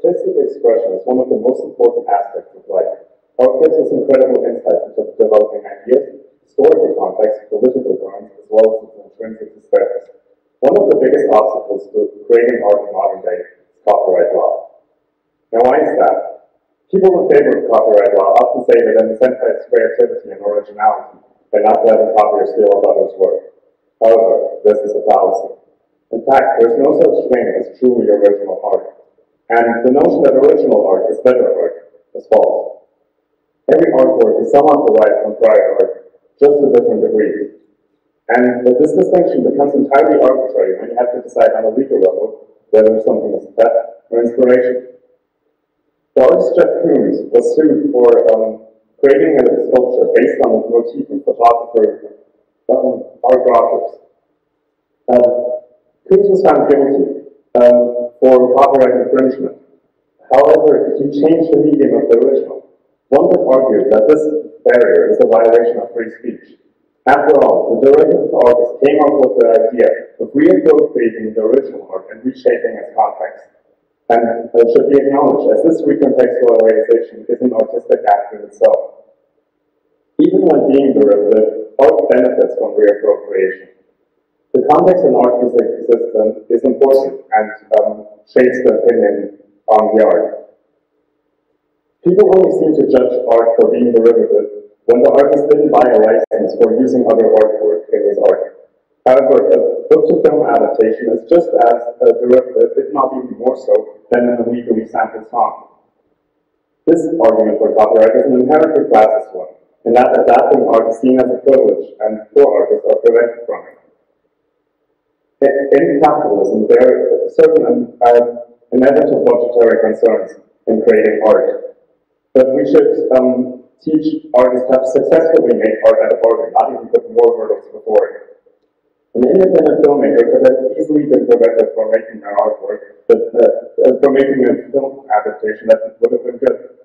artistic expression is one of the most important aspects of life. Art gives us incredible insights into developing ideas, historical context, political currents, as well as its intrinsic aesthetics. One of the biggest obstacles to creating art in modern day is copyright law. Now, why is that? People in favor of copyright law often say that it incentivizes creativity and originality by not letting copiers steal others' work. However, this is a fallacy. In fact, there's no such thing as truly original art. And the notion that original art is better art is false. Every artwork is somewhat derived from prior art, just to different degrees. And this distinction becomes entirely arbitrary when you have to decide on a legal level whether something is theft or inspiration. The artist Jeff Koons was sued for creating a sculpture based on the motif of photographer Art Rogers. Koons was found guilty for copyright infringement. However, he changed the medium of the original. One could argue that this barrier is a violation of free speech. After all, the derivative artist came up with the idea of reappropriating the original art and reshaping its context. And it should be acknowledged, as this recontextualization is an artistic act in itself. Even when being derivative, art benefits from reappropriation. The context in art existence is important and shapes the opinion on the art. People only seem to judge art for being derivative when the artist didn't buy a license for using other artwork in his art. However, a book-to-film adaptation is just as derivative, if not even more so, than an illegally sampled song. This argument for copyright is an inherently classist one, in that adapting art is seen as a privilege and poor artists are prevented from it. In capitalism, there are certain inevitable budgetary concerns in creating art. But we should teach artists how to successfully make art at a bargain, not even put more hurdles before it. An independent filmmaker could have easily been prevented from making their artwork, from making a film adaptation that would have been good.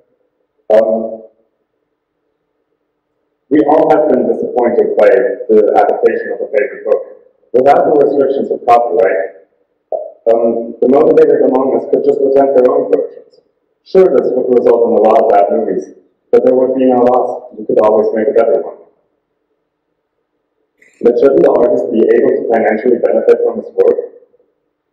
We all have been disappointed by the adaptation of a favorite book. Without the restrictions of copyright, the motivated among us could just attempt their own versions. Sure, this would result in a lot of bad movies, but there would be no loss. You could always make a better one. But shouldn't the artist be able to financially benefit from his work?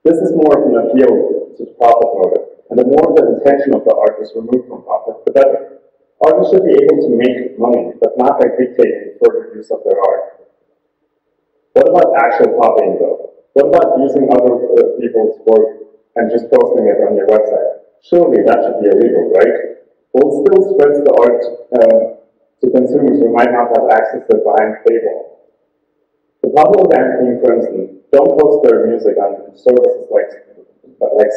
This is more of an appeal to the profit motive, and the more the intention of the art is removed from profit, the better. Artists should be able to make money, but not by dictating further use of their art. What about actual copying, though? What about using other people's work and just posting it on your website? Surely that should be illegal, right? Well, it still spreads the art to consumers who might not have access to it behind paywall. The popular band King Crimson don't post their music on services like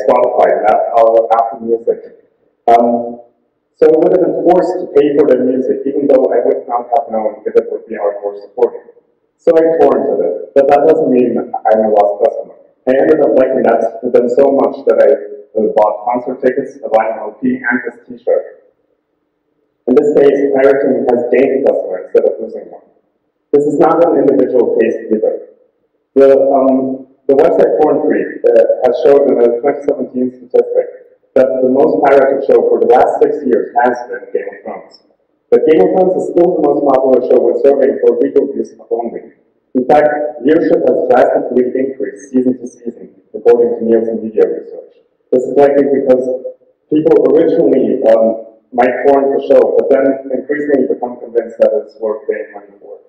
Spotify and Apple Music. So it would have been forced to pay for their music, even though I would not have known if it would be hardcore supported. So I torrented it, but that doesn't mean I'm a lost customer. I ended up liking them so much that I bought concert tickets, a vinyl LP, and this t-shirt. In this case, pirating has gained a customer instead of losing one. This is not an individual case either. The website Porn Freak has showed in a 2017 statistic that the most pirated show for the last 6 years has been Game of Thrones. But Game of Thrones is still the most popular show with surveying for legal use only. In fact, viewership has drastically increased season to season, according to Nielsen Media Research. This is likely because people originally might torrent the show, but then increasingly become convinced that it's worth paying money for.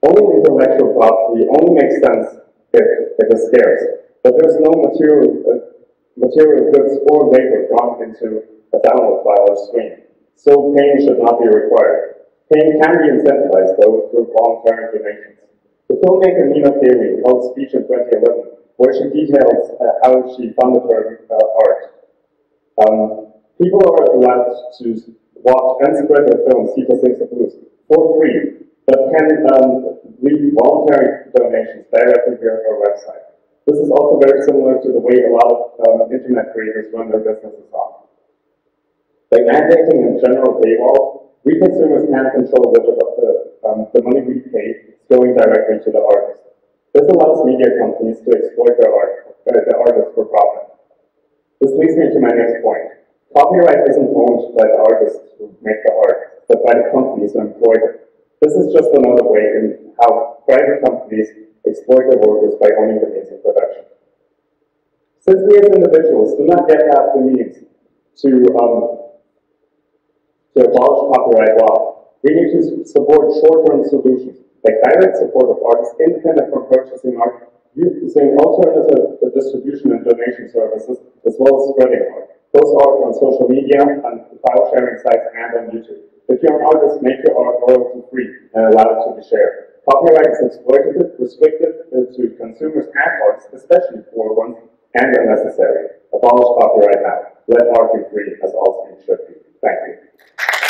Owning intellectual property only makes sense if it is scarce, but there's no material goods or labor gone into a download file or stream, so paying should not be required. Paying can be incentivized, though, through voluntary donations. The filmmaker Nina Paley held a speech in 2011 where she details how she funded her art. People are allowed to watch and spread their film Cita Sings the Blues for free, but can leave voluntary donations directly via her website. This is also very similar to the way a lot of internet creators run their businesses on. By mandating a general paywall, we consumers can't control whether the money we pay is going directly to the artist. This allows media companies to exploit the artist for profit. my next point. Copyright isn't owned by the artists who make the art, but by the companies who employ them. This is just another way in how private companies exploit their workers by owning the means of production. Since we as individuals do not yet have the means to abolish copyright law, we need to support short-term solutions, like direct support of artists independent from purchasing art, using alternative distribution and donation services, as well as spreading art. Post art on social media, on file sharing sites, and on YouTube. If you're an artist, make your art royalty-free and allow it to be shared. Copyright is exploitative, restrictive to consumers and artists, especially poor ones, and unnecessary. Abolish copyright now. Let art be free, as all speech should be. Thank you.